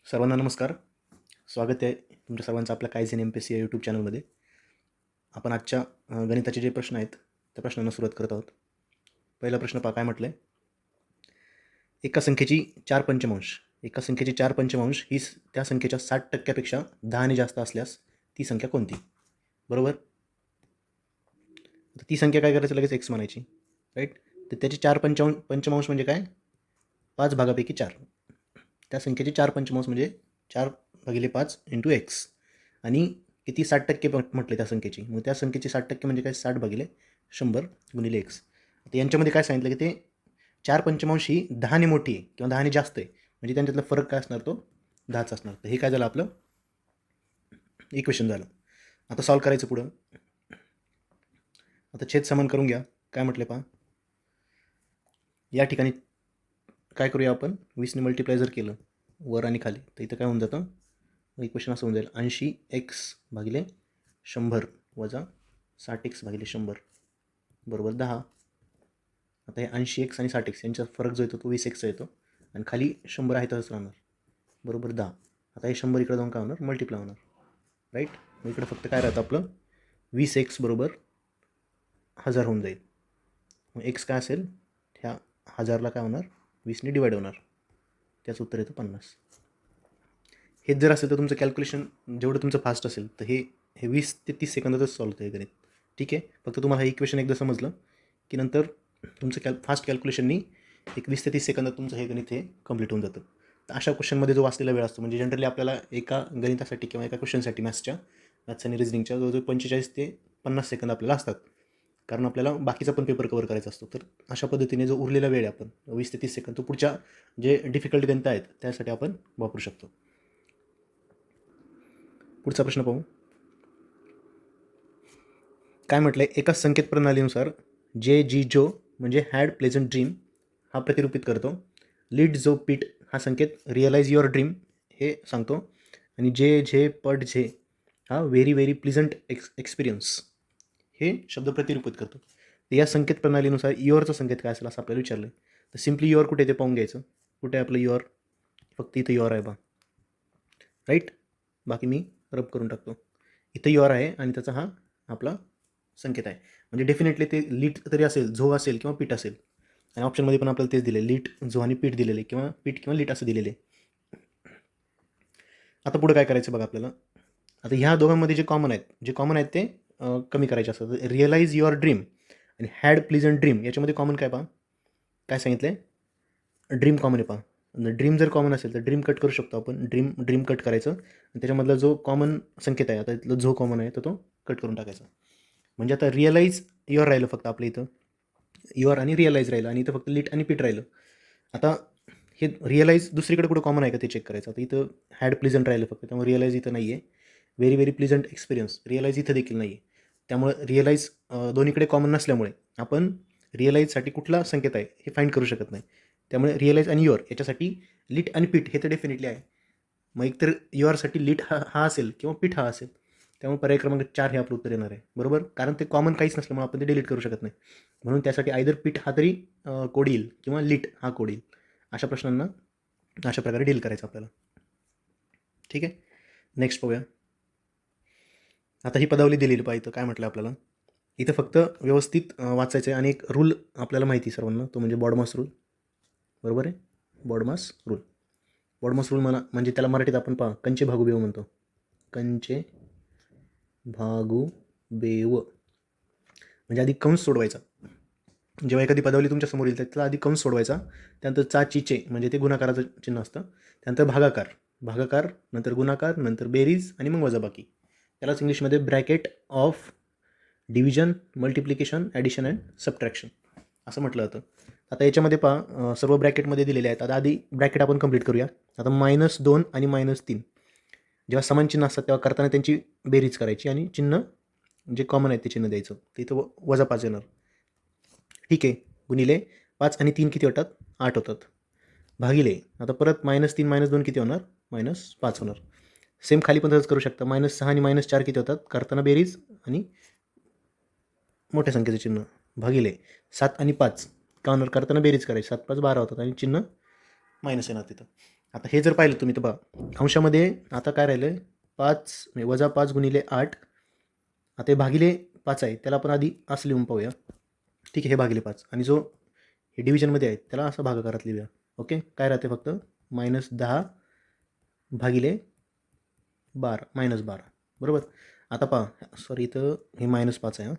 सर्वांना नमस्कार. स्वागत आहे तुमच्या सर्वांचं आपल्या कायझेन MPSC या यूट्यूब चॅनलमध्ये. आपण आजच्या गणिताचे जे प्रश्न आहेत त्या प्रश्नांना सुरुवात करत आहोत. पहिला प्रश्न पहा, काय म्हटलं आहे. एका संख्येची 4 पंचमांश ही त्या संख्येच्या 60% 10ने जास्त असल्यास ती संख्या कोणती? बरोबर. तर ती संख्या काय करायचं, लगेच x म्हणायची, राईट. तर त्याची 4 पंचमांश म्हणजे काय? 5 भागापैकी 4. त्या संख्येचे 4 पंचमांश म्हणजे 4/5 × x. आणि किती? 60% म्हटले त्या संख्येची. मग त्या संख्येची 60% म्हणजे काय? 60/100 × x. आता यांच्यामध्ये काय सांगितलं की ते 4 पंचमांश ही 10ने मोठी आहे किंवा 10ने जास्त आहे, म्हणजे त्यांच्यातला फरक काय असणार? तो 10च असणार. तर हे काय झालं? आपलं इक्वेशन झालं. आता सॉल्व करायचं पुढं. आता छेद समान करून घ्या. काय म्हटले पहा, या ठिकाणी काय करूया आपण, 20ने मल्टिप्लाय जर केलं वर आणि खाली, तर इथं काय होऊन जातं? इक्वेशन असं होऊन जाईल, 80x/100 वजा 60x/100 बरोबर 10. आता हे 80x आणि 60x यांचा फरक जो येतो तो 20x येतो, आणि खाली 100 आहे तसंच राहणार, बरोबर 10. आता हे 100 इकडे जाऊन काय होणार? मल्टिप्लाय होणार, राईट. मग इकडे फक्त काय राहतं आपलं, 20x बरोबर 1000 होऊन जाईल. मग x काय असेल? ह्या 1000ला काय होणार? 20ने डिवाईड होणार, त्याचं उत्तर येतं 50. हेच जर असेल तर तुमचं कॅल्क्युलेशन जेवढं तुमचं फास्ट असेल तर हे 20 ते 30 सेकंदातच सॉल्व होतं हे गणित. ठीक आहे. फक्त तुम्हाला हे इक्वेशन एकदा समजलं की नंतर तुमचं फास्ट कॅल्क्युलेशननी 20 ते 30 सेकंदात तुमचं हे गणित हे कंप्लीट होऊन जातं. तर अशा क्वेश्चनमध्ये जो वाचलेला वेळ असतो, म्हणजे जनरली आपल्याला एका गणितासाठी किंवा एका क्वेश्चनसाठी मॅथ्स आणि रिझनिंगच्या जवळजवळ 45 ते 50 सेकंद आपल्याला असतात, कारण आपल्याला बाकीचा पण पेपर कव्हर करायचा असतो. तर अशा पद्धतीने जो उरलेला वेळ आहे आपण 20 ते 30 सेकंद, तो पुढच्या जे डिफिकल्ट गणित आहेत त्यासाठी आपण वापरू शकतो. पुढचा प्रश्न पाहू. काय म्हटलंय, एका संकेत प्रणालीनुसार जो म्हणजे हॅड प्लेझंट ड्रीम हा प्रतिरूपित करतो. लीड जो पीट हा संकेत रिअलाइज युअर ड्रीम हे सांगतो. आणि जे पड झे हा व्हेरी व्हेरी प्लिझंट एक्सपिरियन्स हे शब्द प्रतिरूपित करतो. तर या संकेत प्रणालीनुसार युअरचा संकेत काय असेल असं आपल्याला विचारलं आहे. तर सिम्पली युअर कुठे ते पाहून घ्यायचं. कुठे आहे आपलं युअर? फक्त इथं युअर आहे बा, राईट. बाकी मी रब करून टाकतो. इथं युअर आहे आणि त्याचा हा आपला संकेत आहे, म्हणजे डेफिनेटली ते लीट तरी असेल, झो असेल किंवा पीठ असेल. आणि ऑप्शनमध्ये पण आपल्याला तेच दिले, लीट, झो आणि पीठ दिलेले, किंवा पीठ किंवा लीट असं दिलेले. आता पुढे काय करायचं बघा आपल्याला. आता ह्या दोघांमध्ये जे कॉमन आहेत ते कमी करायचे असतात. रिअलाइज युअर ड्रीम आणि हॅड प्लिझंट ड्रीम याच्यामध्ये कॉमन काय पहा, काय सांगितलं आहे? ड्रीम कॉमन आहे पहा. ड्रीम जर कॉमन असेल तर ड्रीम कट करू शकतो आपण. ड्रीम कट करायचं आणि त्याच्यामधला जो कॉमन संकेत आहे, आता इथलं जो कॉमन आहे तर तो कट करून टाकायचा. म्हणजे आता रिअलाइज युअर राहिलं फक्त आपलं इथं, युअर आणि रिअलाइज राहिलं, आणि इथं फक्त लीट आणि पीठ राहिलं. आता हे रिअलाइज दुसरीकडे कुठं कॉमन आहे का ते चेक करायचं. आता इथं हॅड प्लिझंट राहिलं फक्त, त्यामुळे रिअलाइज इथं नाही आहे. Very very pleasant experience realize इथं देखील नाही आहे. त्यामुळे रिअलाइज दोन्हीकडे कॉमन नसल्यामुळे आपण रिअलाइजसाठी कुठला संकेत आहे हे फाईंड करू शकत नाही. त्यामुळे रिअलाइज आणि युअर याच्यासाठी लीट आणि पीठ हे तर डेफिनेटली आहे. मग एकतर युअरसाठी लीट हा असेल किंवा पीठ हा असेल, त्यामुळे पर्याय क्रमांक 4 हे आपलं उत्तर येणार आहे, बरोबर. कारण ते कॉमन काहीच नसल्यामुळे आपण ते डिलीट करू शकत नाही. म्हणून त्यासाठी आयदर पीठ हा तरी कोड येईल किंवा लीट हा कोड येईल. अशा प्रश्नांना अशा प्रकारे डील करायचं आपल्याला. ठीक आहे. नेक्स्ट पाहूया. आता ही पदावली दिलेली पाहिजे. काय म्हटलं आपल्याला इथं, फक्त व्यवस्थित वाचायचं आहे. आणि एक रूल आपल्याला माहिती सर्वांना, तो म्हणजे बॉडमास रूल, बरोबर आहे. बॉडमास रूल म्हणजे त्याला मराठीत आपण पहा कंचे भागू बेव म्हणतो. कंचे भागू बेव म्हणजे आधी कंस सोडवायचा. जेव्हा एखादी पदावली तुमच्या समोर येईल त्याला आधी कंस सोडवायचा, त्यानंतर चे म्हणजे ते गुणाकाराचं चिन्ह असतं, त्यानंतर भागाकार, नंतर गुणाकार, नंतर बेरीज आणि मग वजाबाकी. त्यालाच इंग्लिशमध्ये bracket of division, multiplication, addition and subtraction असं म्हटलं जातं. आता याच्यामध्ये पहा सर्व ब्रॅकेटमध्ये दिलेले आहेत. आता आधी ब्रॅकेट आपण कंप्लीट करूया. आता -2 आणि -3 जेव्हा समान चिन्ह असतात तेव्हा करताना त्यांची बेरीज करायची आणि चिन्ह जे कॉमन आहे ते चिन्ह द्यायचं. ते इथं -5 येणार. ठीक आहे. गुणिले 5 आणि 3 किती होतात? 8 होतात. भागिले आता परत -3 -2 किती होणार? -5 होणार. सेम खाली पण तसंच करू शकता. -6 आणि -4 किती होतात? करताना बेरीज आणि मोठ्या संख्येचं चिन्ह. भागिले 7 आणि 5 का होणार? करताना बेरीज करायची. 7 5 12 होतात आणि चिन्ह मायनस येणार तिथं. आता हे जर पाहिलं तुम्ही तर बघा अंशामध्ये आता काय राहिलं आहे 5 वजा 5 गुणिले 8. आता हे भागिले 5 आहे त्याला आपण आधी असं लिहून पाहूया. ठीक आहे, हे भागिले 5 आणि जो हे डिव्हिजनमध्ये आहे त्याला असं भागाकारात लिहूया. ओके, काय राहते फक्त -10 भागिले 12 बरोबर. आता पहा सॉरी इथं हे -5 आहे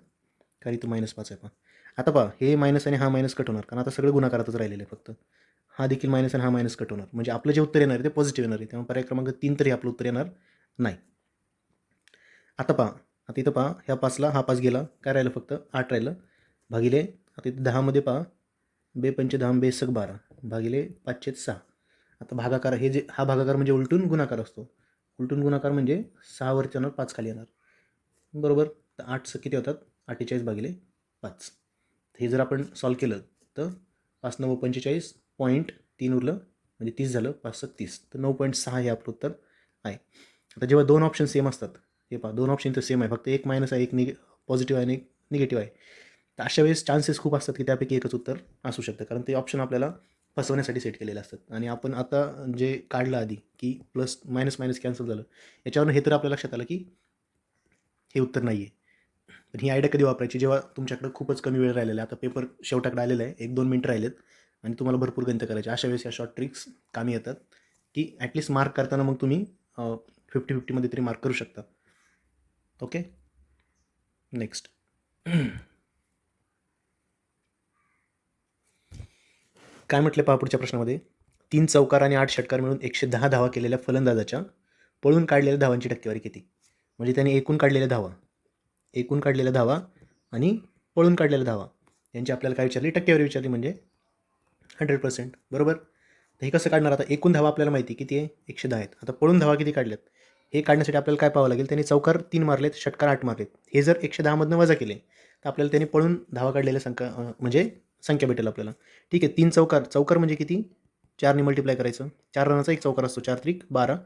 कारण इथं -5 आहे पहा. आता पहा हे मायनस आणि हा मायनस कट होणार कारण आता सगळं गुणाकारातच राहिलेलं आहे फक्त. हा देखील मायनस आणि हा मायनस कट होणार म्हणजे आपलं जे उत्तर येणार आहे ते पॉझिटिव्ह येणार आहे. त्यामुळे पर्याय क्रमांक 3 तरी आपलं उत्तर येणार नाही. आता पहा, आता इथं पहा ह्या 5ला हा 5 गेला, काय राहिलं फक्त 8 राहिलं भागिले. आता इथं 10मध्ये पहा 2 पंचे 10 बेसक 12 भागिले 5 6. आता भागाकार हे जे हा भागाकार म्हणजे उलटून गुणाकार असतो. उलटून गुणाकार म्हणजे 6 वरती येणार 5 खाली येणार बरोबर. तर 8 किती होतात 48 भागिले 5. हे जर आपण सॉल्व केलं तर 5 9 45.3 उरलं म्हणजे 30 झालं 5 30. तर 9.6 हे आपलं उत्तर आहे. आता जेव्हा दोन ऑप्शन सेम असतात, हे पहा दोन ऑप्शन तर सेम आहे, फक्त एक मायनस आहे एक पॉझिटिव्ह आहे आणि एक निगेटिव्ह आहे. तर अशा वेळेस चान्सेस खूप असतात की त्यापैकी एकच उत्तर असू शकतं कारण ते ऑप्शन आपल्याला फसवण्यासाठी सेट केलेले असतात. आणि आपण आता जे काढलं आधी की प्लस मायनस मायनस कॅन्सल झालं याच्यावरून हे तर आपल्या लक्षात आलं की हे उत्तर नाही आहे. पण ही आयडिया कधी वापरायची जेव्हा तुमच्याकडे खूपच कमी वेळ राहिलेला आहे. आता पेपर शेवटाकडे आलेला आहे, 1-2 मिनटं राहिलेत आणि तुम्हाला भरपूर गणित करायचे. अशा वेळेस या शॉर्ट ट्रिक्स कामी येतात की ॲटलिस्ट मार्क करताना मग तुम्ही 50-50मध्ये तरी मार्क करू शकता. Okay, next. काय म्हटलं पहा पुढच्या प्रश्नामध्ये, 3 चौकार आणि 8 षटकार मिळून 110 धावा केलेल्या फलंदाजाच्या पळून काढलेल्या धावांची टक्केवारी किती? म्हणजे त्याने एकूण काढलेल्या धावा आणि पळून काढलेल्या धावा यांची आपल्याला काय विचारली टक्केवारी विचारली म्हणजे 100% बरोबर. तर हे कसं काढणार आता एकूण धावा आपल्याला माहिती किती आहे 110 आहेत. आता पळून धावा किती काढल्यात हे काढण्यासाठी आपल्याला काय पाहावं लागेल, त्यांनी चौकार 3 मारलेत षटकार 8 मारलेत. हे जर 110मधनं वजा केले तर आपल्याला त्यांनी पळून धावा काढलेल्या म्हणजे संख्या भेटेल आपल्याला. ठीक आहे, 3 चौकार म्हणजे किती 4ने मल्टिप्लाय करायचं. 4 रनाचा एक चौकार असतो 4 त्रिक 12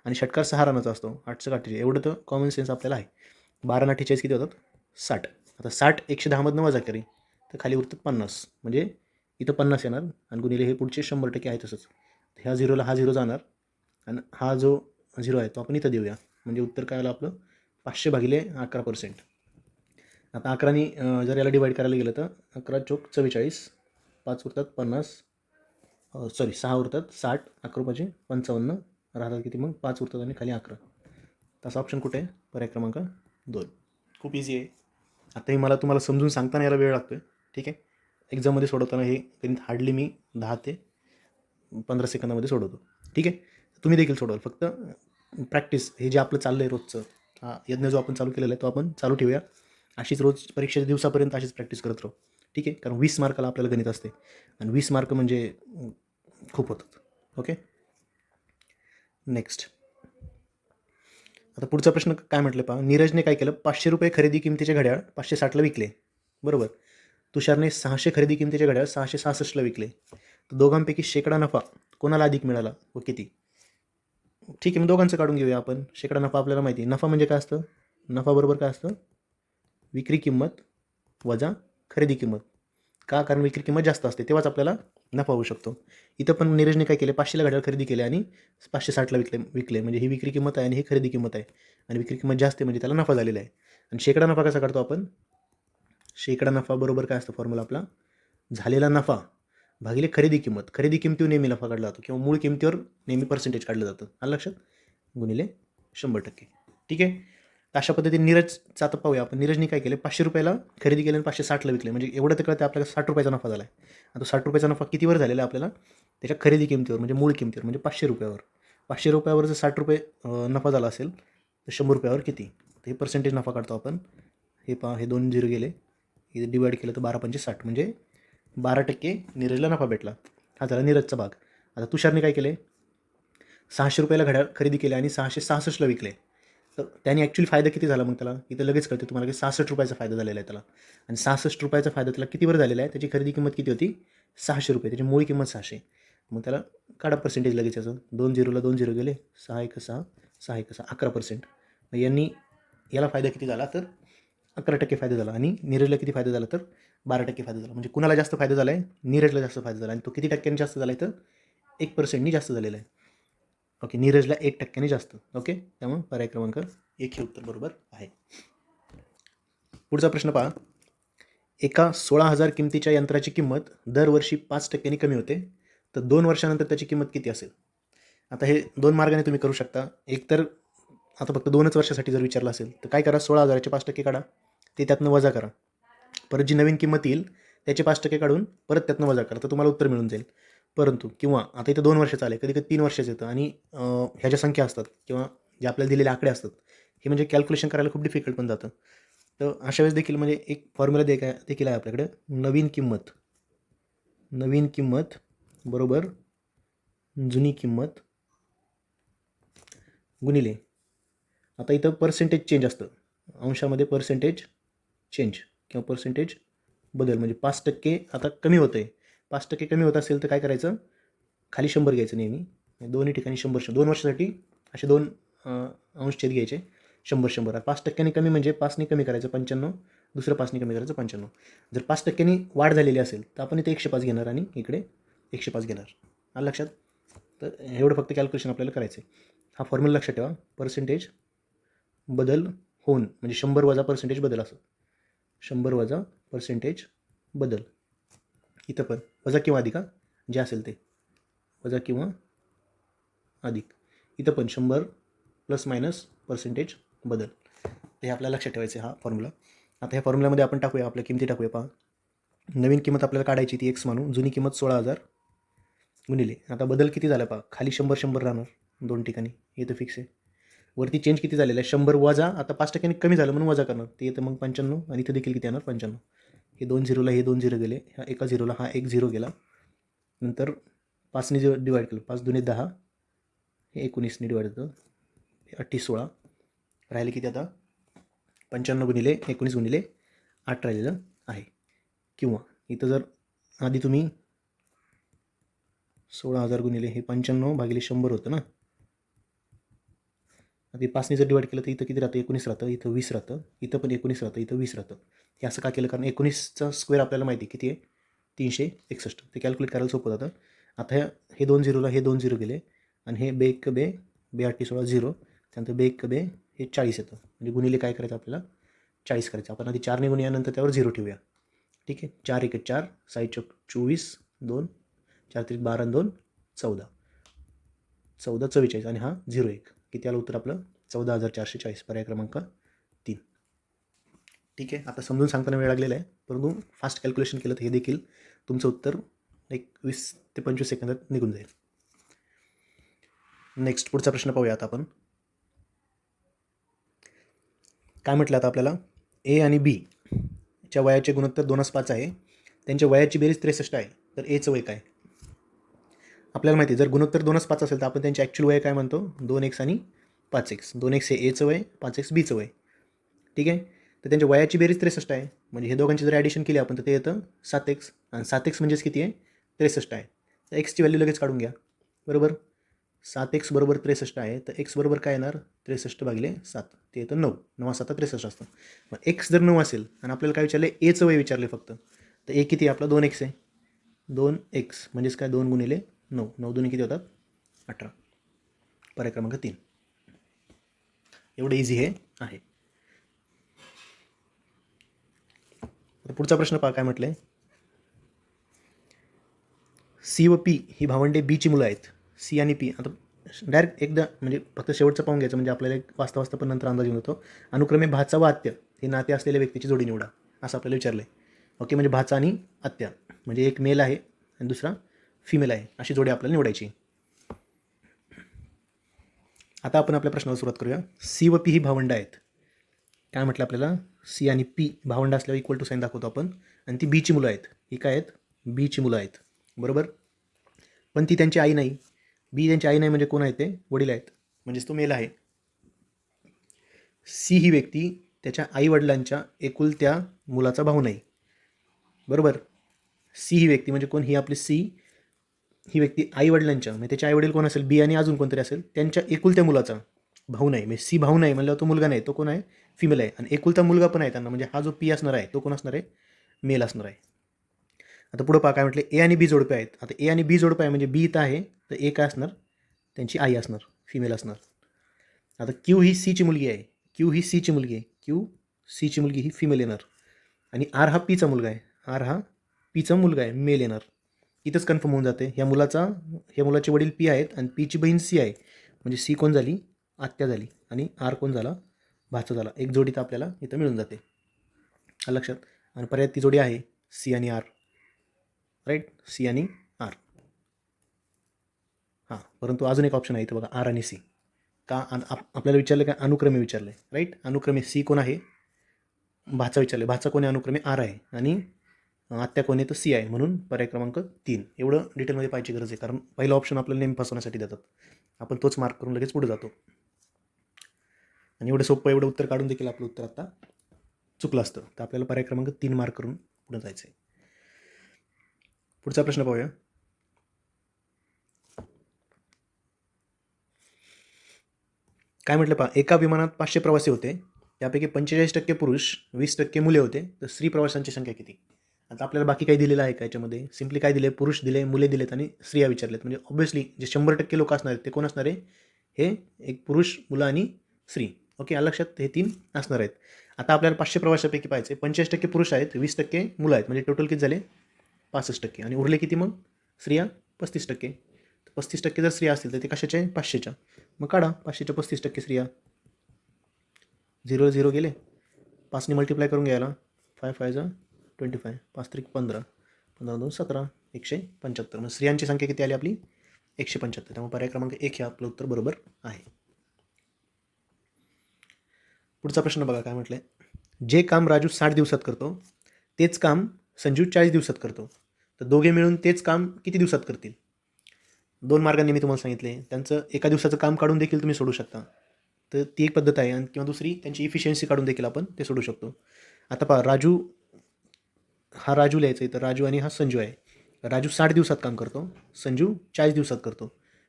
आणि षटकार 6 रनाचा असतो 8 48. एवढं तर कॉमन सेन्स आपल्याला आहे. 12 48 किती होतात 60. आता 60 110मधनं वजा करी तर खाली उरतात 50 म्हणजे इथं 50 येणार आणि गुणिले हे पुढचे 100% आहे तसंच. ह्या झिरोला हा झिरो जाणार आणि हा जो झिरो आहे तो आपण इथं देऊया म्हणजे उत्तर काय आलं आपलं 500 भागिले 11%. आता 11नी जर याला डिवाईड करायला गेलं तर 11 चोक 44 5 उरतात 50 सॉरी 6 उरतात 60 11 रुपयाचे 55 राहतात किती मग 5 उरतात आणि खाली 11. तसा ऑप्शन कुठे आहे पर्याय क्रमांक 2. खूप इझी आहे. आता हे मला तुम्हाला समजून सांगताना याला वेळ लागतो आहे. ठीक आहे, एक्झाममध्ये सोडवताना हे गणित हार्डली मी 10 ते 15 सेकंदामध्ये सोडवतो. ठीक आहे, तुम्ही देखील सोडवाल. फक्त प्रॅक्टिस हे जे आपलं चाललं आहे रोजचं हा यज्ञ जो आपण चालू केलेला आहे तो आपण चालू ठेवूया. अशीच रोज परीक्षेच्या दिवसापर्यंत अशीच प्रॅक्टिस करत राहू. ठीक आहे, कारण 20 मार्काला आपल्याला गणित असते आणि 20 मार्क म्हणजे खूप होतात. Okay, next. आता पुढचा प्रश्न काय म्हटलं पहा, नीरजने काय केलं 500 रुपये खरेदी किमतीचे घड्याळ 560ला विकले बरोबर. तुषारने 600 खरेदी किमतीचे घड्याळ 666ला विकले. तर दोघांपैकी शेकडा नफा कोणाला अधिक मिळाला व किती? ठीक आहे, मग दोघांचं काढून घेऊया आपण. शेकडा नफा आपल्याला माहिती आहे. नफा म्हणजे काय असतं, नफा बरोबर काय असतं विक्री किंमत वजा खरेदी किंमत. का, कारण विक्री किंमत जास्त असते तेव्हाच आपल्याला नफा होऊ शकतो. इथं पण नीरजने काय केले 500ला घड्याळ खरेदी केले आणि 560ला विकले म्हणजे ही विक्री किंमत आहे आणि ही खरेदी किंमत आहे आणि विक्री किंमत जास्त आहे म्हणजे त्याला नफा झालेला आहे. आणि शेकडा नफा कसा काढतो आपण, शेकडा नफा बरोबर काय असतं फॉर्म्युला आपला झालेला नफा भागिले खरेदी किंमत. खरेदी किमतीवर नेहमी नफा काढला जातो किंवा मूळ किमतीवर नेहमी पर्सेंटेज काढलं जातं आलं लक्षात, गुणिले 100%. ठीक आहे, तर अशा पद्धतीने नीरजचा आता पाहूया आपण. नीरजने काय केले 500 रुपयाला खरेदी केले आणि 560ला विकले म्हणजे एवढं तर कळतं आपल्याला 60 रुपयाचा नफा झाला आहे. आता 60 रुपयाचा नफा कितीवर झालेला आहे आपल्याला त्याच्या खरेदी किमतीवर म्हणजे मूळ किमतीवर म्हणजे 500 रुपयावर. 500 रुपयावर जर 60 रुपये नफा झाला असेल तर 100 रुपयावर किती, तर हे पर्सेंटेज नफा काढतो आपण. हे पहा हे 2 झिरो गेले, इथे डिवाईड केलं तर 12 पंचे 60 म्हणजे 12% नीरजला नफा भेटला. हा झाला नीरजचा भाग. आता तुषारने काय केले 600 रुपयाला घड्याळ खरेदी केले आणि 666ला विकले. तर त्याने ॲक्च्युली फायदा किती झाला मग त्याला इथं लगेच कळते तुम्हाला की 66 रुपयाचा फायदा झालेला आहे त्याला. आणि 66 रुपयाचा फायदा त्याला कितीवर झालेला आहे, त्याची खरेदी किंमत किती होती 600 रुपये, त्याची मूळ किंमत 600. मग त्याला काढा पर्सेंटेज लगेच याचं 2 झिरोला 2 झिरो गेले 6 1 6 6 1 6 11%. मग यांनी याला फायदा किती झाला तर 11% फायदा झाला आणि नीरजला किती फायदा झाला तर 12% फायदा झाला. म्हणजे कुणाला जास्त फायदा झाला आहे नीरजला जास्त फायदा झाला आणि तो किती टक्क्यांनी जास्त झाला आहे तर 1%नी जास्त झालेला आहे. ओके, नीरजला 1% जास्त. ओके, त्यामुळे पर्याय क्रमांक 1 हे उत्तर बरोबर आहे. पुढचा प्रश्न पहा. एका 16,000 किमतीच्या यंत्राची किंमत दरवर्षी 5% कमी होते, तर 2 वर्षानंतर त्याची किंमत किती असेल? आता हे 2 मार्गाने तुम्ही करू शकता. एक तर आता फक्त 2च वर्षासाठी जर विचारलं असेल तर काय करा, 16,000चे 5% काढा, ते त्यातनं वजा करा. परत जी नवीन किंमत येईल त्याचे 5% काढून परत त्यातनं वजा करा, तर तुम्हाला उत्तर मिळून जाईल. परंतु किंवा आता इथं 2 वर्षाचं आलं, कधी कधी 3 वर्षाचं येतं आणि ह्या ज्या संख्या असतात किंवा जे आपल्याला दिलेले आकडे असतात हे म्हणजे कॅल्क्युलेशन करायला खूप डिफिकल्ट पण जातं. तर अशा वेळेस देखील म्हणजे एक फॉर्म्युला देखील आहे आपल्याकडे. नवीन किंमत बरोबर जुनी किंमत गुणिले, आता इथं पर्सेंटेज चेंज असतं, अंशामध्ये पर्सेंटेज चेंज किंवा पर्सेंटेज बदल, म्हणजे 5% आता कमी होतं आहे. 5% कमी होत असेल तर काय करायचं, खाली 100 घ्यायचं नेहमी, दोन्ही ठिकाणी 100. 2 वर्षासाठी असे 2 अंशछेद घ्यायचे, 100. 5%नी कमी म्हणजे 5ने कमी करायचं 95, दुसरं 5ने कमी करायचं 95. जर 5%नी वाढ झालेली असेल तर आपण इथे 105 घेणार आणि इकडे 105 घेणार. आलं लक्षात? तर एवढं फक्त कॅल्क्युलेशन आपल्याला करायचं आहे. हा फॉर्म्युला लक्षात ठेवा, पर्सेंटेज बदल होऊन म्हणजे 100 वजा पर्सेंटेज बदल असं, 100 वजा पर्सेंटेज बदल. इथं पण वजा किंवा अधिक, जे असेल ते वजा किंवा अधिक. इथं पण 100 प्लस मायनस पर्सेंटेज बदल. हे आपल्याला लक्षात ठेवायचं आहे हा फॉर्म्युला. आता ह्या फॉर्म्युल्यामध्ये आपण टाकूया, आपल्या किमती टाकूया. पहा, नवीन किंमत आपल्याला काढायची ती x मानू, जुनी किंमत 16,000 गुणिले, आता बदल किती झाला पहा, खाली 100 राहणार 2 ठिकाणी, हे तर फिक्स आहे. वरती चेंज किती झालेलं आहे, 100 वजा, आता 5%नी कमी झालं म्हणून वजा करणार, ते येतं मग 95 आणि इथं देखील किती येणार 95. हे 2 झिरोला हे 2 झिरो गेले, ह्या एका झिरोला हा 1 झिरो गेला. नंतर 5ने जे डिवाईड केलं, 5 दुने 10, हे 19ने डिवाईड होतं, 28 16 राहिले किती आता 95 गुणिले 19 गुणिले 8 राहिलेलं आहे. किंवा इथं जर आधी तुम्ही 16,000 गुणिले हे 95 भागिले 100 होतं ना, आता 5ने जर डिवाईड केलं तर इथं किती राहतं, 19 राहतं, इथं 20 राहतं, इथं पण 19 राहतं, इथं 20 राहतं. हे असं का केलं, कारण 19चा स्क्वेअर आपल्याला माहिती किती आहे, 361. ते कॅल्क्युलेट करायला सोपं जातं. आता हे 2 झिरोला हे 2 झिरो गेले आणि हे बे 1 बे 8 16 झिरो, त्यानंतर बे 1 बे हे 40 येतं, म्हणजे गुणिले काय करायचं आपल्याला 40 करायचं. आपण आधी 4ने गुणूया, नंतर त्यावर 0 ठेवूया. ठीक आहे, 4 1 4, 6 चौक 24, 2 4 3 12 2 14, 14 44 आणि हा 0 1, किती आलं उत्तर आपलं 14,440, पर्याय क्रमांक 3. ठीक आहे, आता समजून सांगताना वेळ लागलेला आहे, परंतु फास्ट कॅल्क्युलेशन केलं तर हे देखील तुमचं उत्तर एक 20 ते 25 सेकंदात निघून जाईल. नेक्स्ट पुढचा प्रश्न पाहूया आता आपण. काय म्हटलं आता आपल्याला, ए आणि बी च्या वयाचे गुणोत्तर 2:5 आहे, त्यांच्या वयाची बेरीज 63 आहे, तर एचं वय काय? आपल्याला माहिती आहे, जर गुणोत्तर 2:5 असेल तर आपण त्यांचे ॲक्च्युअल वय काय म्हणतो, 2x आणि 5x. 2x हे एचं वय, 5x बीचं वय. ठीक आहे, तर त्यांच्या वयाची बेरीज 63 आहे, म्हणजे हे दोघांची जर ॲडिशन केली आपण तर ते येतं 7x, आणि 7x म्हणजेच किती आहे 63 आहे. तर एक्सची व्हॅल्यू लगेच काढून घ्या. बरोबर, 7x बरोबर 63 आहे, तर x बरोबर काय येणार 63 भागिले 7, ते येतं 9. 9 7 63 असतं. मग x जर 9 असेल आणि आपल्याला काय विचारले, एचं वय विचारले फक्त, तर ए किती आहे आपला 2x आहे, 2x म्हणजेच काय 2 गुणिले 9, 9 दुने किती होतात 18, पर्याय क्रमांक 3. एवढं इझी हे आहे. आता पुढचा प्रश्न पहा, काय म्हटलंय, सी व पी ही भावंडे बीची मुलं आहेत. सी आणि पी, आता डायरेक्ट एकदा म्हणजे फक्त शेवटचं पाहून घ्यायचं, म्हणजे आपल्याला एक वाचता वाचता पण नंतर अंदाज येऊन होतो. अनुक्रमे भाचा व आत्या हे नाते असलेल्या व्यक्तीची जोडी निवडा, असं आपल्याला विचारलं आहे. ओके, म्हणजे भाचा आणि आत्या, म्हणजे एक मेल आहे आणि दुसरा फिमेल आहे, अशी जोडी आपल्याला निवडायची. आता आपण आपल्या प्रश्नाला सुरुवात करूया. सी व पी ही भावंड आहेत. काय म्हटलं आपल्याला, सी आणि पी भावंड असल्यावर इक्वल टू साईन दाखवतो आपण, आणि ती बीची मुलं आहेत. ही काय आहेत, बीची मुलं आहेत. बरोबर, पण ती त्यांची आई नाही. बी त्यांची आई नाही म्हणजे कोण आहे, ते वडील आहेत, म्हणजेच तो मेल आहे. सी ही व्यक्ती त्याच्या आईवडिलांच्या एकुलत्या मुलाचा भाऊ नाही. बरोबर, सी ही व्यक्ती म्हणजे कोण, ही आपली सी ही व्यक्ती आईवडिलांच्या, म्हणजे त्याचे आईवडील कोण असेल, बी आणि अजून कोणतरी असेल, त्यांच्या एकुलत्या मुलाचा भाऊ नाही. म्हणजे सी भाऊ नाही म्हणल्यावर तो मुलगा नाही, तो कोण आहे फिमेल आहे, आणि एकुलता मुलगा पण आहे त्यांना, म्हणजे हा जो पी असणार आहे तो कोण असणार आहे, मेल असणार आहे. आता पुढं पहा, काय म्हटले, ए आणि बी जोडपे आहेत. आता ए आणि बी जोडपे आहे म्हणजे बी इथं आहे, तर ए काय असणार, त्यांची आई असणार. फिमेल असणार. आता क्यू ही सीची मुलगी आहे, क्यू सीची मुलगी ही फिमेल येणार. आणि आर हा पीचा मुलगा आहे, मेल येणार. इथंच कन्फर्म होऊन जाते. ह्या मुलाचे वडील पी आहेत आणि पीची बहीण सी आहे. म्हणजे सी कोण झाली? आत्या झाली. आणि आर कोण झाला? भाचा झाला. एक जोडी तर आपल्याला इथं मिळून जाते. लक्षात. आणि पर्याय ती जोडी आहे सी आणि आर. राईट, सी आणि आर. हां, परंतु अजून एक ऑप्शन आहे इथं बघा, आर आणि सी. का आपल्याला विचारलं का? अनुक्रमे विचारलं आहे. राईट, अनुक्रमे सी कोण आहे? भाचा विचारले. भाचा कोण आहे? अनुक्रमे आर आहे. आणि आत्या कोण आहे? तर सी आहे. म्हणून पर्याय क्रमांक 3. एवढं डिटेलमध्ये पाहायची गरज आहे, कारण पहिला ऑप्शन आपल्याला नेहमी फसवण्यासाठी देतात. आपण तोच मार्क करून लगेच पुढे जातो. आणि एवढं सोपं एवढं उत्तर काढून देखील आपलं उत्तर आता चुकलं असतं. तर आपल्याला पर्याय क्रमांक 3 मार्क करून पुढे जायचं आहे. पुढचा प्रश्न पाहूया. काय म्हटलं पहा, एका विमानात 500 प्रवासी होते. त्यापैकी 45% पुरुष, 20% मुले होते. तर स्त्री प्रवाशांची संख्या किती? आता आपल्याला बाकी काही दिलेलं आहे का याच्यामध्ये? सिम्पली काय दिले? पुरुष दिले, मुले दिलेत आणि स्त्रिया विचारलेत. म्हणजे ऑब्व्हियसली जे 100% लोक असणार आहेत ते कोण असणार आहे? हे एक पुरुष, मुलं आणि स्त्री. ओके, लक्षात. हे 3 असणार आहेत. आता आपल्याला 500 प्रवाशापैकी पाहायचे. 45% पुरुष आहेत, 20% मुलं आहेत. म्हणजे टोटल किती झाले? 65%. आणि उरले किती मग? स्त्रिया 35%. 35% जर स्त्रिया असतील तर ते कशाच्या आहे? 500च्या. मग काढा 500च्या 35% स्त्रिया. 0 गेले. 5ने मल्टिप्लाय करून घ्यायला. 5 5 25, 5 3 15, 15 2 17, 175. मग स्त्रियांची संख्या किती आली आपली? 175. त्यामुळे पर्याय क्रमांक 1 हे आपलं उत्तर बरोबर आहे. पुढचा प्रश्न बघा काय म्हटलंय. जे काम राजू 60 दिवसात करतो तेच काम संजू 40 दिवसात करतो. तर दोघे मिळून तेच काम किती दिवसात करतील? 2 मार्गांनी मी तुम्हाला सांगितले. त्यांचं एका दिवसाचं काम काढून देखील तुम्ही सोडू शकता. तर ती एक पद्धत आहे. आणि किंवा दुसरी त्यांची इफिशियन्सी काढून देखील आपण ते सोडू शकतो. आता पहा, राजू लिहायचं आहे. तर राजू आणि हा संजू आहे. राजू 60 दिवसात काम करतो, संजू 40 दिवसात करतो.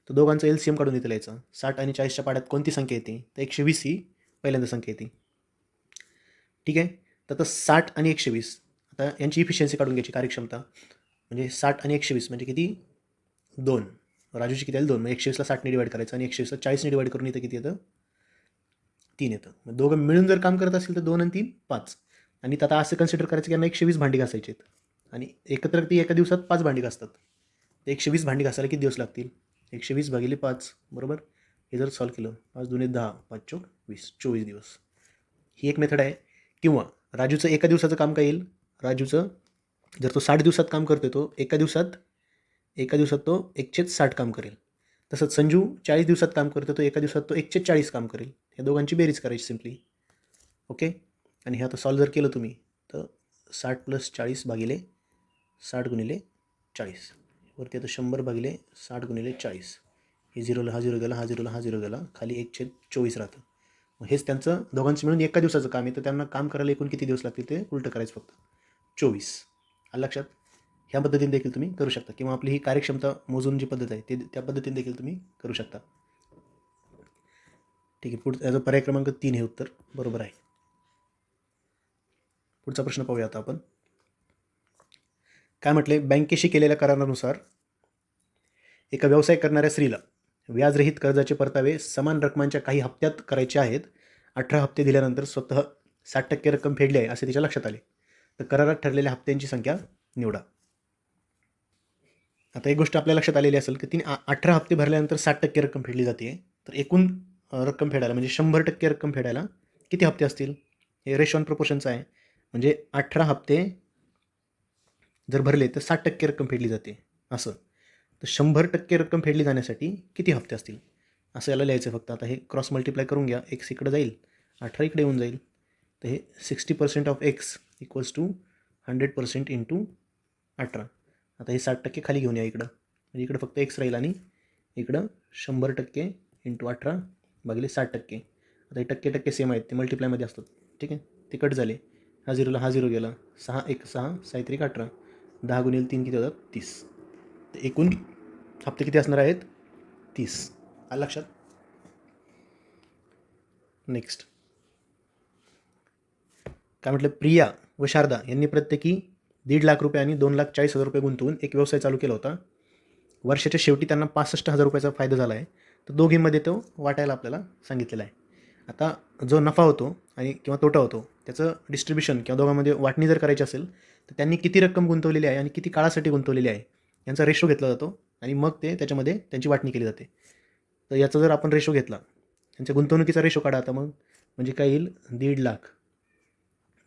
तर दोघांचं LCM काढून इथं लिहायचं. 60 आणि 40च्या पाड्यात कोणती संख्या येते? तर 120 ही पहिल्यांदा संख्या येते. ठीक आहे. तर आता 60 आणि 120, आता यांची इफिशियन्सी काढून घ्यायची, कार्यक्षमता. म्हणजे 60 आणि 120 म्हणजे किती? 2. राजूची किती आली? 2. मग 120ला 60ने डिवाईड करायचं आणि 120ला 40ने डिवाईड करून इथं किती येतं? 3 येतं. मग दोघं मिळून जर काम करत असेल तर 2 आणि 3 5. आणि आता असं कन्सिडर करायचं की यांना 120 भांडी घासायची आहेत. आणि एकत्र ती एका दिवसात 5 भांडी घासतात. तर 120 भांडी घासायला किती दिवस लागतील? 120 भागिले 5, बरोबर. हे जर सॉल्व केलं, 5 दुणे 10, 5 चौक 20, 24 दिवस. ही एक मेथड आहे. किंवा राजूचं एका दिवसाचं काम काय येईल? राजूचं जर तो 60 दिवसात काम करतोय, तो एका दिवसात तो 1/60 काम करेल. तसंच संजू 40 दिवसात काम करतो, तो एका दिवसात तो 1/40 काम करेल. या दोघांची बेरीज करायची सिम्पली. ओके. आणि हे आता सॉल्व जर केलं तुम्ही तर 60 + 40 भागिले 60 गुणिले 40, वरती आता 100 भागिले 60 गुणिले 40. हे 0ला हा 0 गेला, हा 0ला हा 0 गेला, खाली 1/24 राहतं. मग हेच त्यांचं दोघांचं मिळून एका दिवसाचं काम आहे. तर त्यांना काम करायला एकूण किती दिवस लागतील ते उलटं करायचं फक्त. 24. आलं लक्षात. ह्या पद्धतीने देखील तुम्ही करू शकता. किंवा आपली ही कार्यक्षमता मोजून जी पद्धत आहे ते त्या पद्धतीने देखील तुम्ही करू शकता. ठीक आहे. याचा पर्याय क्रमांक 3 हे उत्तर बरोबर आहे. पुढचा प्रश्न पाहूया आता आपण. काय म्हटले? बँकेशी केलेल्या करारानुसार एका व्यवसाय करणाऱ्या स्त्रीला व्याजरहित कर्जाचे परतावे समान रकमांच्या काही हप्त्यात करायचे आहेत. 18 हप्ते दिल्यानंतर स्वतः 60% रक्कम फेडली आहे असे तिच्या लक्षात आले. तर करारात ठरलेल्या हप्त्यांची संख्या निवडा. आता एक गोष्ट आपल्या लक्षात आलेली असेल की तिने 18 हप्ते भरल्यानंतर 60% रक्कम फेडली जाते. तर एकूण रक्कम फेडायला म्हणजे 100% रक्कम फेडायला किती हप्ते असतील? हे रेशो ऑन प्रपोर्शनचं आहे. म्हणजे 18 हप्ते जर भरले तर 60% रक्कम फेडली जाते असं. तर 100% रक्कम फेडली जाण्यासाठी किती हप्ते असतील असं याला लिहायचं फक्त. आता हे क्रॉस मल्टिप्लाय करून घ्या. x इकडे जाईल, 18 इकडे येऊन जाईल. तर हे 60% of x equals to 100% into 18. आता हे 60% खाली घेऊन या इकडं. म्हणजे इकडं फक्त x राहील आणि इकडं 100% इंटू 18 भागिले 60%. आता हे टक्के सेम आहेत, ते मल्टिप्लायमध्ये असतात. ठीक आहे. ते कट झाले. हा 0ला हा 0 गेला. 6 1 6, 6 3 18, 10 गुणिले 3 किती होतात? 30. तर एकूण हप्ते किती असणार आहेत? 30. आलं लक्षात. नेक्स्ट काय म्हटलं? प्रिया व शारदा यांनी प्रत्येकी 1.5 लाख रुपये आणि 2,40,000 रुपये गुंतवून एक व्यवसाय चालू केला होता. वर्षाच्या शेवटी त्यांना 65,000 रुपयाचा फायदा झाला आहे. तर दोघींमध्ये तो वाटायला आपल्याला सांगितलेला आहे. आता जो नफा होतो आणि किंवा तोटा होतो त्याचं डिस्ट्रीब्युशन किंवा दोघांमध्ये वाटणी जर करायची असेल तर त्यांनी किती रक्कम गुंतवलेली आहे आणि किती काळासाठी गुंतवलेली आहे यांचा रेशो घेतला जातो आणि मग ते त्याच्यामध्ये त्यांची वाटणी केली जाते. तर याचा जर आपण रेशो घेतला, त्यांच्या गुंतवणुकीचा रेशो काढा आता मग, म्हणजे काय येईल 1.5 लाख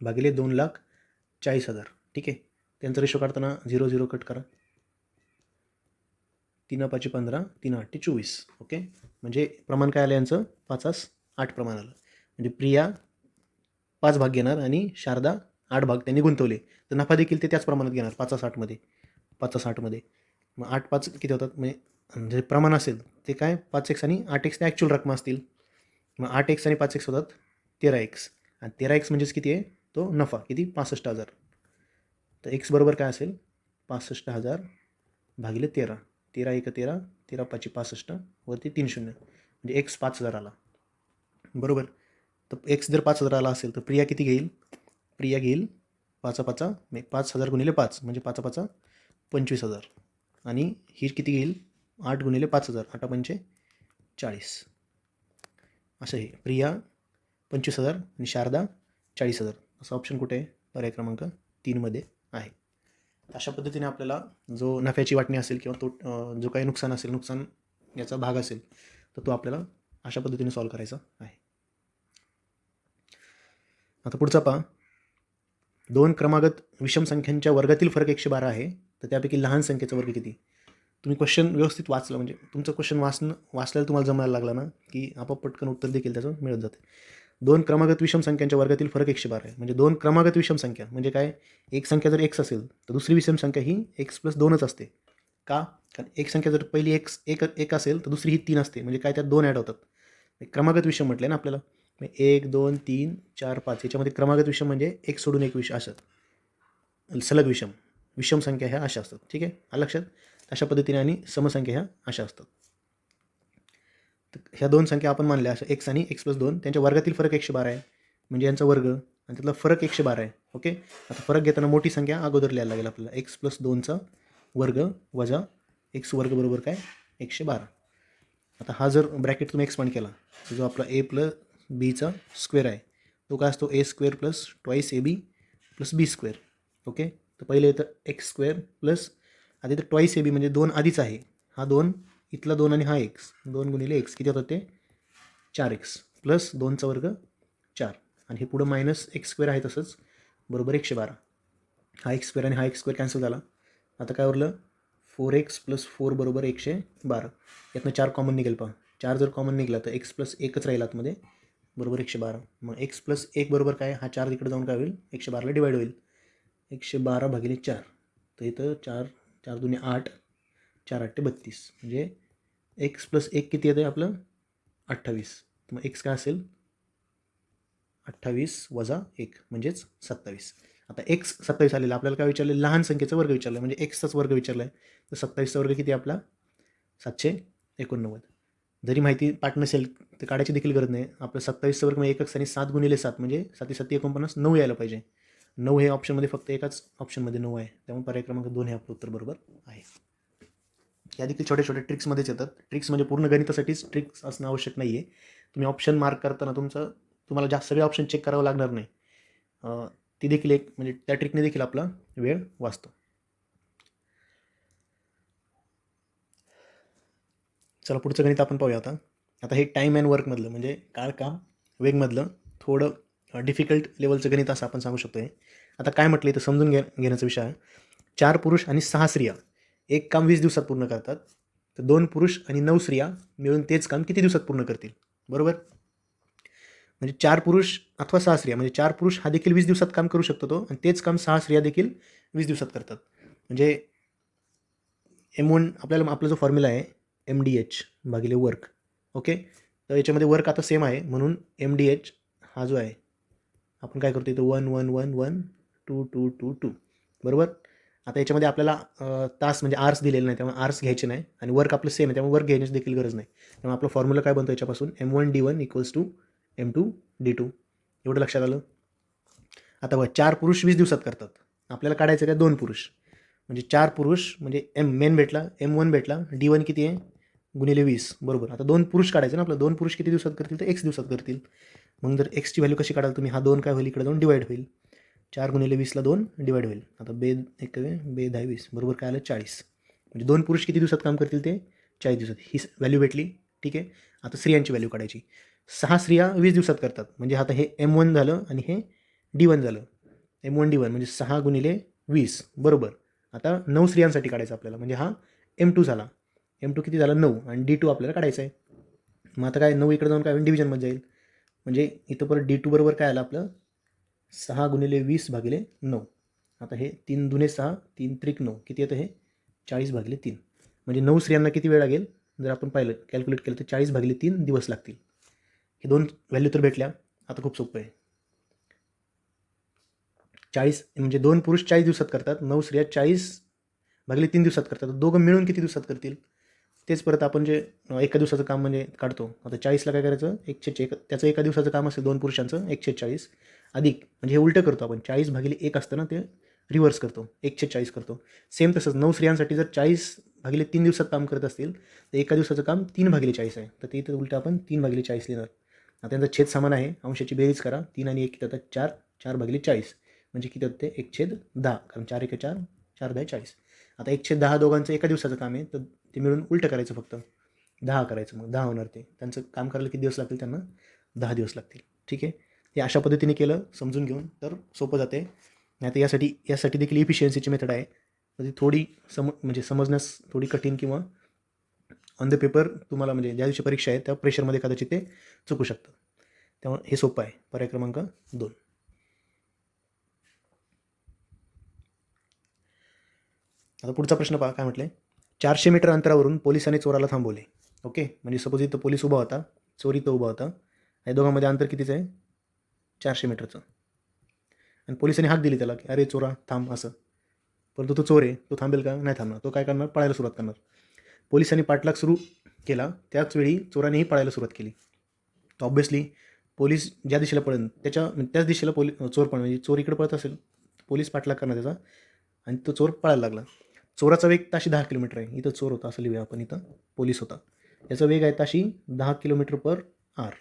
भागिले 2,40,000. ठीक आहे. त्यांचा रेशो काढताना 0 0 कट करा. 3 5 15, 3 8 24. ओके. म्हणजे प्रमाण काय आलं यांचं 5 8 प्रमाण आलं. म्हणजे प्रिया 5 भाग घेणार आणि शारदा 8 भाग त्यांनी गुंतवले. तर नफा देखील ते त्याच प्रमाणात घेणार 5 60मध्ये 5 60मध्ये. मग 8 5 किती होतात, म्हणजे जे प्रमाण असेल ते काय 5x आणि 8x ते ॲक्च्युअल रकमा असतील. मग 8x आणि 5x होतात 13x आणि 13x म्हणजेच किती आहे, तो नफा किती 65,000. तर x बरोबर काय असेल 65,000 भागिले 13. 13 1 13, 13 5 65 वरती 3 0 म्हणजे x 5,000 आला. बरोबर. तर x जर 5,000 आला असेल तर प्रिया किती घेईल, प्रिया घेईल 5 5 5,000 गुणिले 5 म्हणजे 5 5 25,000 आणि ही किती घेईल 8 गुणिले 5,000 8 5 40. असं आहे. प्रिया 25,000 आणि शारदा 40,000. असं ऑप्शन कुठे आहे, पर्याय क्रमांक 3मध्ये आहे. अशा पद्धतीने आपल्याला जो नफ्याची वाटणी असेल किंवा तो जो काही नुकसान असेल, नुकसान याचा भाग असेल तर तो आपल्याला अशा पद्धतीने सॉल्व करायचा आहे. आता पुढचा पहा. 2 क्रमागत विषम संख्यांच्या वर्गातील फरक 112 आहे, तर त्यापैकी लहान संख्येचा वर्ग किती. तुम्ही क्वेश्चन व्यवस्थित वाचलं म्हणजे तुमचं क्वेश्चन वाचल्याला तुम्हाला जमायला लागला ना की आपोआप पटकन उत्तर देखील त्याचं मिळत जाते. 2 क्रमागत विषम संख्यांच्या वर्गातील फरक 112 आहे. म्हणजे 2 क्रमागत विषम संख्या म्हणजे काय, एक संख्या जर x असेल तर दुसरी विषम संख्या ही x + 2च असते. का, कारण एक संख्या जर पहिली एक असेल तर दुसरी ही 3 असते. म्हणजे काय, त्यात 2 ॲड होतात. क्रमागत विषम म्हटलं ना आपल्याला. 1 2 3 4 5 याच्यामध्ये क्रमागत विषम म्हणजे एक सोडून एक विषम असं सलग विषम संख्या ह्या अशा असतात. ठीक आहे, आलं लक्षात. अशा पद्धतीने आणि समसंख्या ह्या अशा असतात. तर ह्या दोन संख्या आपण मानल्या अशा x आणि x + 2 त्यांच्या वर्गातील फरक 112 आहे. म्हणजे यांचा वर्ग आणि त्यातला फरक 112 आहे. ओके. आता फरक घेताना मोठी संख्या अगोदर लिहायला लागेल आपल्याला. x + 2चा वर्ग वजा x वर्ग बरोबर काय 112. आता हा जर ब्रॅकेट तुम्ही एक्सपांड केला तर जो आपला a + bचा स्क्वेअर आहे तो काय असतो a² + 2ab + b². ओके. तर पहिले येतं x² प्लस आधी तर 2ab म्हणजे 2 आधीच आहे. हा 2 इथला 2 आणि हा x 2 गुणिले x किती होतं ते 4x प्लस 2चा वर्ग 4 आणि हे पुढं मायनस x² आहे तसंच बरोबर 112. हा x² आणि हा x² कॅन्सल झाला. आता काय उरलं 4x + 4 बरोबर 112. यातनं 4 कॉमन निघेल पहा. 4 जर कॉमन निघाला तर x + 1च राहील आतमध्ये बरोबर 112. मग x + 1 बरोबर काय, हा 4 इकडे जाऊन काय होईल 112ला डिवाईड होईल 112 भागिले 4. तर इथं 4 4 दुणे 8 4 8 32 म्हणजे x + 1 किती येतं आपलं 28. मग x काय असेल 28 वजा 1 म्हणजेच 27. आता x 27 आलेला आपल्याला काय विचारलं, लहान संख्येचा वर्ग विचारलं म्हणजे xचाच वर्ग विचारला आहे. तर 27चा वर्ग किती आपला 789. जरी माहिती पाठ नसेल तर काढायची देखील गरज नाही. आपलं 27चा वर्ग म्हणजे 1 आणि 7 गुणिले 7 म्हणजे 7 7 49 9 यायला पाहिजे. 9 हे ऑप्शनमध्ये फक्त एकाच ऑप्शनमध्ये 9 आहे. त्यामुळे पर्याय क्रमांक 2 हे आपलं उत्तर बरोबर आहे. या देखील छोट्या छोट्या ट्रिक्समध्येच येतात. ट्रिक्स म्हणजे पूर्ण गणितासाठीच ट्रिक्स असणं आवश्यक नाही आहे. तुम्ही ऑप्शन मार्क करताना तुम्हाला जास्त सगळे ऑप्शन चेक करावं लागणार नाही. ती देखील एक म्हणजे त्या ट्रिकने देखील आपला वेळ वाचतो. चला पुढचं गणित आपण पाहूया आता. आता हे टाईम अँड वर्कमधलं म्हणजे काळ काम वेगमधलं थोडं डिफिकल्ट लेवलचं गणित असं आपण सांगू शकतो. आता काय म्हटलं इथं समजून घेण्याचा विषय आहे. 4 पुरुष आणि 6 स्त्रिया एक काम 20 दिवसात पूर्ण करतात. तर 2 पुरुष आणि 9 स्त्रिया मिळून तेच काम किती दिवसात पूर्ण करतील. बरोबर. म्हणजे 4 पुरुष अथवा 6 स्त्रिया म्हणजे 4 पुरुष हा देखील 20 दिवसात काम करू शकतो तो आणि तेच काम 6 स्त्रिया देखील 20 दिवसात करतात. म्हणजे M1 आपला जो फॉर्म्युला आहे MDH भागिले वर्क. ओके. तर याच्यामध्ये वर्क आता सेम आहे म्हणून MDH हा जो आहे आपण काय करतो इथं 1 1 1 1 2 2 2 2 बरोबर. आता याच्यामध्ये आपल्याला तास म्हणजे आर्स दिलेले नाही त्यामुळे आर्स घ्यायचे नाही आणि वर्क आपलं सेम आहे त्यामुळे वर्क घेण्याची देखील गरज नाही. त्यामुळे आपला फॉर्म्युला काय बनतो याच्यापासून M1 D1 = M2 D2. एवढं लक्षात आलं. आता बघा 4 पुरुष 20 दिवसात करतात. आपल्याला काढायचं काय 2 पुरुष म्हणजे 4 पुरुष म्हणजे मेन भेटला M1 भेटला D1 किती आहे गुणिले 20 बरोबर. आता 2 पुरुष काढायचं ना आपलं. 2 पुरुष किती दिवसात करतील? तर x दिवसात करतील. मग जर xची व्हॅल्यू कशी काढाल तुम्ही? हा 2 काय होईल? इकडे जाऊन डिवाईड होईल. 4 गुणिले 20ला 2 डिवाईड होईल. आता बे 10 20 बरोबर काय आलं? 40. म्हणजे 2 पुरुष किती दिवसात काम करतील? ते 40 दिवसात. ही व्हॅल्यू भेटली. ठीक आहे. आता स्त्रियांची व्हॅल्यू काढायची. 6 स्त्रिया 20 दिवसात करतात. म्हणजे आता हे M1 झालं आणि हे D1 झालं. M1 D1 म्हणजे 6 गुणिले 20 बरोबर. आता 9 स्त्रियांसाठी काढायचं आपल्याला. म्हणजे हा M2 झाला. M2 किती झाला? 9 आणि D2 आपल्याला काढायचं आहे. मग आता काय 9 इकडे जाऊन काय होईल? डिव्हिजनमध्ये जाईल. म्हणजे इथं परत D2 बरोबर काय आलं आपलं? 6 गुणिले 20 भागिले 9. आता हे 3 दुने 6 3 त्रिक 9 किती येतं? हे 40 भागिले 3. म्हणजे 9 स्त्रियांना किती वेळ लागेल? जर आपण पाहिलं कॅल्क्युलेट केलं तर 40 भागिले 3 दिवस लागतील. हे 2 व्हॅल्यू तर भेटल्या. आता खूप सोपं आहे. 40 म्हणजे 2 पुरुष 40 दिवसात करतात. 9 स्त्रिया 40 भागिले 3 दिवसात करतात. दोघं मिळून किती दिवसात करतील? तेच परत आपण जे एका दिवसाचं काम म्हणजे काढतो. आता 40ला काय करायचं? 1/1 त्याचं एका दिवसाचं काम असेल 2 पुरुषांचं 1/40 अधिक म्हणजे हे उलटं करतो आपण. 40 भागिले 1 असतं ना, ते रिव्हर्स करतो. 1/40 करतो. सेम तसंच 9 स्त्रियांसाठी जर 40 भागिले 3 दिवसात काम करत असतील तर एका दिवसाचं काम 3/40 आहे. तर ते इथं उलटं आपण 3/40 लिहिणार. आता त्यांचा छेद समान आहे. अंशाची बेरीज करा. 3 आणि 1 किती होतात? 4. 4/40 म्हणजे किती होते? 1/10 कारण 4 1 4 4 10 40. आता 1/10 दोघांचं एका दिवसाचं काम आहे. तर ते मिळून उलटं करायचं फक्त 10 करायचं. मग 10 होणार. ते त्यांचं काम करायला किती दिवस लागतील? त्यांना 10 दिवस लागतील. ठीक आहे. हे अशा पद्धतीने केलं समजून घेऊन तर सोपं जाते. नाही तर यासाठी देखील इफिशियन्सीची मेथड आहे. तर ती थोडी म्हणजे समजण्यास थोडी कठीण किंवा ऑन द पेपर तुम्हाला म्हणजे ज्या दिवशी परीक्षा आहे त्या प्रेशरमध्ये कदाचित ते चुकू शकतं. त्यामुळे हे सोपं आहे. पर्याय क्रमांक 2. आता पुढचा प्रश्न पहा काय म्हटलं आहे? 400 मीटर अंतरावरून पोलिसांनी चोराला थांबवले. ओके. म्हणजे सपोज इथं पोलीस उभा होता, चोर इथं उभा होता. या दोघांमध्ये अंतर कितीचं आहे? 400 मीटरचं. आणि पोलिसांनी हाक दिली त्याला की अरे चोरा थांब असं. परंतु तो चोर आहे. तो थांबेल का? नाही थांबणार. तो काय करणार? पळायला सुरुवात करणार. पोलिसांनी पाठलाग सुरू केला. त्याचवेळी चोरानेही पळायला सुरुवात केली. तर ऑब्व्हियसली पोलीस ज्या दिशेला पळेल त्याच दिशेला चोर पण म्हणजे चोर इकडे पळत असेल, पोलीस पाठलाग करणार त्याचा आणि तो चोर पळायला लागला. चोराचा वेग ताशी 10 किलोमीटर आहे. इथं चोर होता असं लिहूया आपण. इथं पोलीस होता. याचा वेग आहे ताशी 10 km/h.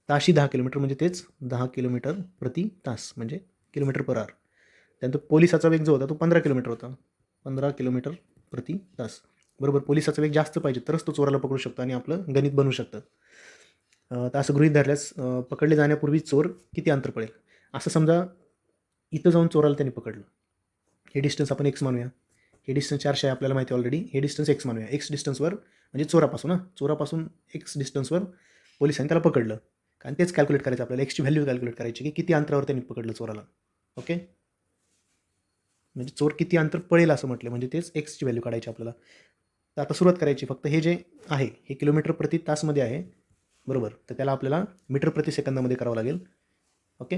ताशी 10 किलोमीटर म्हणजे तेच 10 किलोमीटर प्रति तास म्हणजे km/h. त्यानंतर पोलिसाचा वेग जो होता तो 15 किलोमीटर होता. 15 किलोमीटर प्रति तास. बरोबर. पोलिसाचा वेग जास्त पाहिजे तरच तो चोराला पकडू शकतो आणि आपलं गणित बनवू शकतं. तर असं गृहीत धरल्यास पकडले जाण्यापूर्वी चोर किती अंतर पडेल? असं समजा इथं जाऊन चोराला त्यांनी पकडलं. हे डिस्टन्स आपण x मानूया. हे डिस्टन्स 400 आहे आपल्याला माहिती ऑलरेडी. हे डिस्टन्स x मानूया. x डिस्टन्सवर म्हणजे चोरापासून x डिस्टन्सवर पोलिसांनी त्याला पकडलं. कारण तेच कॅल्क्युलेट करायचं आपल्याला. एक्सची व्हॅल्यू कॅल्क्युलेट करायची की किती अंतरावर त्यांनी पकडलं चोराला. ओके. म्हणजे चोर किती अंतर पळेल असं म्हटलं म्हणजे तेच एक्सची व्हॅल्यू काढायची आपल्याला. तर आता सुरुवात करायची. फक्त हे जे आहे हे किलोमीटर प्रति तासमध्ये आहे. बरोबर. तर त्याला आपल्याला मीटर प्रति सेकंदामध्ये करावं लागेल. ओके.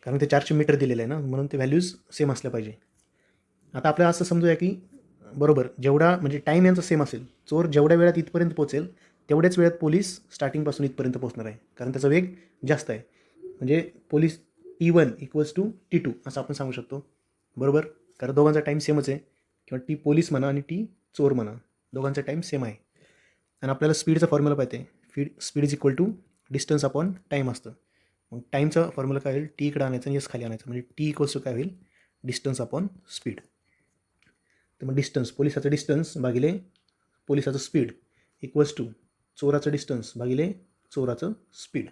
कारण ते 400 मीटर दिलेलं आहे ना, म्हणून ते व्हॅल्यूज सेम असल्या पाहिजे. आता आपल्याला असं समजूया की बरोबर जेवढा म्हणजे टाईम यांचा सेम असेल. चोर जेवढ्या वेळात इथपर्यंत पोहोचेल तेवढ्याच वेळात पोलीस स्टार्टिंगपासून इथपर्यंत पोहोचणार आहे. कारण त्याचा वेग जास्त आहे. म्हणजे पोलीस T1 = T2 असं आपण सांगू शकतो. बरोबर. कारण दोघांचा टाईम सेमच आहे. किंवा टी पोलीस म्हणा आणि टी चोर म्हणा. दोघांचा टाईम सेम आहे. आणि आपल्याला स्पीडचा फॉर्म्युला पाहिजे. स्पीड = डिस्टन्स अपॉन टाईम असतं. मग टाईमचा फॉर्म्युला काय होईल? टी इकडे आणायचं आणि एस खाली आणायचं. म्हणजे टी = काय होईल? Distance upon speed. तर मग डिस्टन्स पोलिसाचं डिस्टन्स भागिले पोलिसाचं स्पीड = चोराचं डिस्टन्स भागिले चोराचं स्पीड.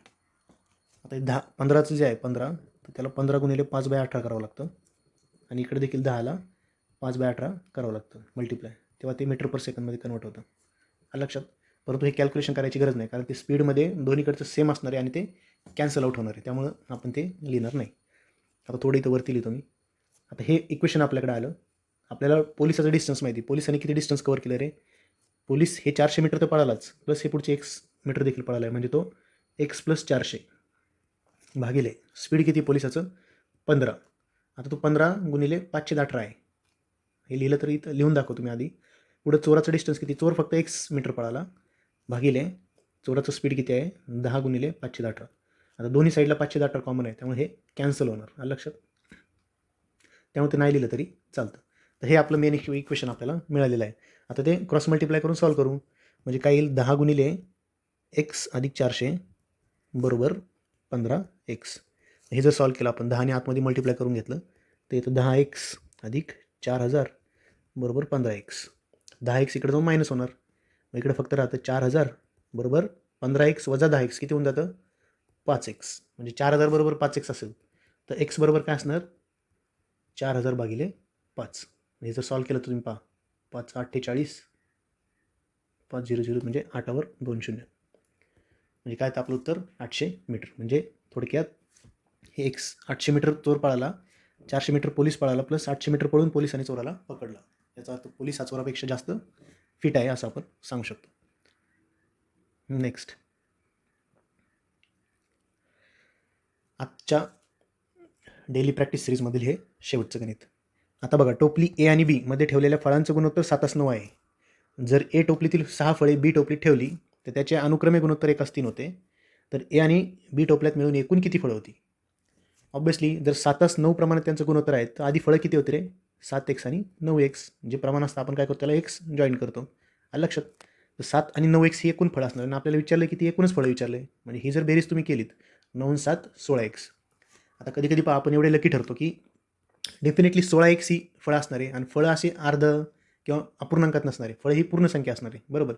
आता 15चं जे आहे 15 तर त्याला 15 गुणिले 5/18 करावं लागतं. आणि इकडे देखील 10ला 5/18 करावं लागतं मल्टिप्लाय. तेव्हा ते मीटर पर सेकंदमध्ये कन्वर्ट होतं. आलं लक्षात? परंतु हे कॅल्क्युलेशन करायची गरज नाही कारण ते स्पीडमध्ये दोन्हीकडचं सेम असणार आहे आणि ते कॅन्सल आउट होणार आहे. त्यामुळं आपण ते लिहिणार नाही. आता थोडं इथं वरती लिहितो मी. आता हे इक्वेशन आपल्याकडे आलं. आपल्याला पोलिसाचं डिस्टन्स माहिती. पोलिसांनी किती डिस्टन्स कव्हर केलं रे? पोलीस हे 400 मीटर तर पळालाच प्लस हे पुढचे x मीटर देखील पळाला आहे. म्हणजे तो x + 400 भागिले स्पीड किती पोलिसाचं 15. आता तो 15 गुणिले 518 आहे. हे लिहिलं तर इथं लिहून दाखवतो तुम्ही आधी. पुढं चोराचं डिस्टन्स किती? चोर फक्त x मीटर पळाला भागिले चोराचं स्पीड किती आहे? 10 गुणिले 518. आता दोन्ही साईडला 518 कॉमन आहे त्यामुळे हे कॅन्सल होणार. आलं लक्षात? त्यामुळे ते नाही लिहिलं तरी चालतं. तर हे आपलं मेन इक्वेशन आपल्याला मिळालेलं आहे. आता ते क्रॉस मल्टिप्लाय करून सॉल्व करू. म्हणजे काय येईल, 10 गुणिले एक्स अधिक 400 बरोबर 15x. हे जर सॉल्व केलं आपण 10ने आतमध्ये मल्टिप्लाय करून घेतलं तर येतं 10x अधिक 4000 बरोबर 15x. 10x इकडे जाऊन मायनस होणार, मग इकडे फक्त राहतं 4000 बरोबर 15x वजा 10x किती होऊन जातं 5x. म्हणजे 4000 बरोबर 5x असेल तर x बरोबर काय असणार 4000 भागिले 5. हे जर सॉल्व केलं तर तुम्ही पहा 5 48 500 म्हणजे 8वर 2 शून्य, म्हणजे काय तर आपलं उत्तर 800 मीटर. म्हणजे थोडक्यात हे एक्स 800 मीटर चोर पळाला, 400 मीटर पोलीस पळाला, प्लस 800 मीटर पळून पोलिसांनी चोराला पकडला. याचा अर्थ पोलीस हा चोरापेक्षा जास्त फिट आहे असं आपण सांगू शकतो. नेक्स्ट, आजच्या डेली प्रॅक्टिस सिरीजमधील हे शेवटचं गणित. आता बघा, टोपली ए आणि बी मध्ये ठेवलेल्या फळांचं गुणोत्तर 7:9 आहे. जर ए टोपलीतील 6 फळे बी टोपलीत ठेवली तर त्याचे अनुक्रमे गुणोत्तर 1:3 होते. तर ए आणि बी टोपल्यात मिळून एकूण किती फळं होती? ऑब्वियसली जर 7:9 प्रमाणात त्यांचं गुणोत्तर आहे तर आधी फळं किती होते रे, 7x आणि 9x. जे प्रमाण असतं आपण काय करतो त्याला एक्स जॉईन करतो. आलं लक्षात? तर 7 आणि 9x ही एकूण फळं असणार आणि आपल्याला विचारलं की ती एकूणच फळं विचारले, म्हणजे ही जर बेरीज तुम्ही केलीत 9 7 16x. आता कधी कधी पहा आपण एवढे लकी ठरतो की डेफिनेटली 16x ही फळं असणार आहे आणि फळं असे अर्ध किंवा अपूर्णांकात नसणारे, फळं ही पूर्ण संख्या असणार आहे, बरोबर.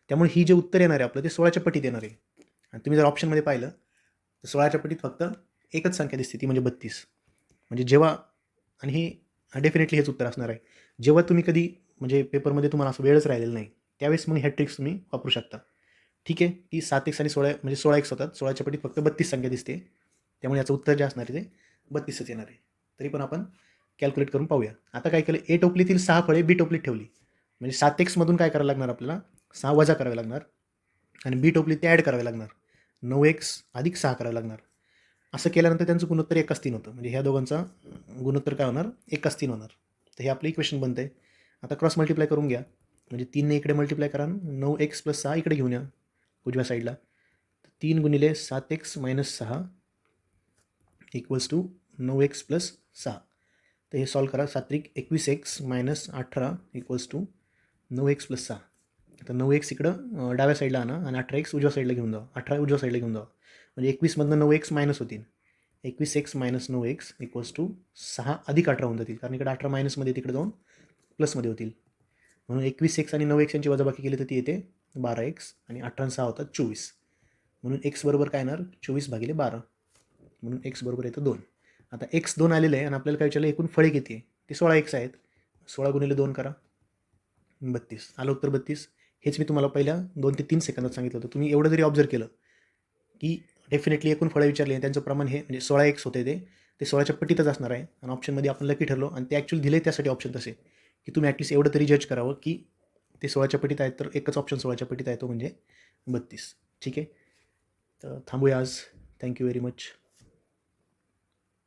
त्यामुळे ही जे उत्तर येणार आहे आपलं ते 16च्या पटीत येणार आहे. आणि तुम्ही जर ऑप्शनमध्ये पाहिलं तर 16च्या पटीत फक्त एकच संख्या दिसते ती म्हणजे 32. म्हणजे जेव्हा, आणि ही डेफिनेटली हेच उत्तर असणार आहे. जेव्हा तुम्ही कधी म्हणजे पेपरमध्ये तुम्हाला असं वेळच राहिलेला नाही त्यावेळेस मग ह्या ट्रिक्स तुम्ही वापरू शकता. ठीक आहे, की 7x आणि 16 म्हणजे 16x होतात, 16च्या पटीत फक्त 32 संख्या दिसते, त्यामुळे याचं उत्तर जे असणार आहे ते 32च येणार आहे. तरी पण आपण कॅल्क्युलेट करून पाहूया. आता काय केलं, ए टोपलीतील 6 फळे बी टोपलीत ठेवली, म्हणजे 7x मधून काय करायला लागणार आपल्याला 6 वजा करावे लागणार आणि बी टोपलीत ते ॲड करावे लागणार, 9x अधिक 6 करावे लागणार. असं केल्यानंतर त्यांचं गुणोत्तर 1:3 होतं, म्हणजे ह्या दोघांचा गुणोत्तर काय होणार 1:3 होणार. तर हे आपलं इक्वेशन बनतं आहे. आता क्रॉस मल्टिप्लाय करून घ्या, म्हणजे 3ने इकडे मल्टिप्लाय करा, 9x + 6 इकडे घेऊन या उजव्या साईडला. 3 गुणिले 7x - 6 इक्वल्स टू 9x + 6. तर हे सॉल्व करा, 7 21x - 18 इक्वल्स टू 9x + 6. आता 9x इकडं डाव्या साईडला आणा आणि 18x उजव्या साईडला घेऊन जावा, 18 उजव्या साईडला घेऊन जावा, म्हणजे 21मधनं 9x मायनस होतील, 21x - 9x इक्वल्स टू 6 अधिक 18 होऊन जातील, कारण इकडे 18 मायनसमध्ये तिकडे जाऊन प्लसमध्ये होतील. म्हणून 21x आणि 9x यांची वजाबाकी केली तर ती येते 12x आणि 18 आणि 6 होतात 24. म्हणून x बरोबर काय येणार 24/12, म्हणून x बरोबर येतं 2. आता x 2 आलेलं आहे आणि आपल्याला काय विचारलं एकूण फळे किती आहे, ते 16x आहेत. 16 गुणिले 2 करा 32, आलं उत्तर 32. हेच मी तुम्हाला पहिल्या 2 ते 3 सेकंदात सांगितलं होतं. तुम्ही एवढं जरी ऑब्झर्व केलं की डेफिनेटली एकूण फळं विचारली त्यांचं प्रमाण हे म्हणजे 16x होते, ते 16च्या पटीतच असणार आहे. आणि ऑप्शनमध्ये आपण लकी ठरलो आणि ते ॲक्च्युअली दिले त्यासाठी ऑप्शन तसे की तुम्ही ॲटलीस्ट एवढं तरी जज करावं की ते 16च्या पटीत आहेत, तर एकच ऑप्शन 16च्या पटीत आहे तो म्हणजे 32. ठीक आहे, तर थांबूया आज. Thank you very much.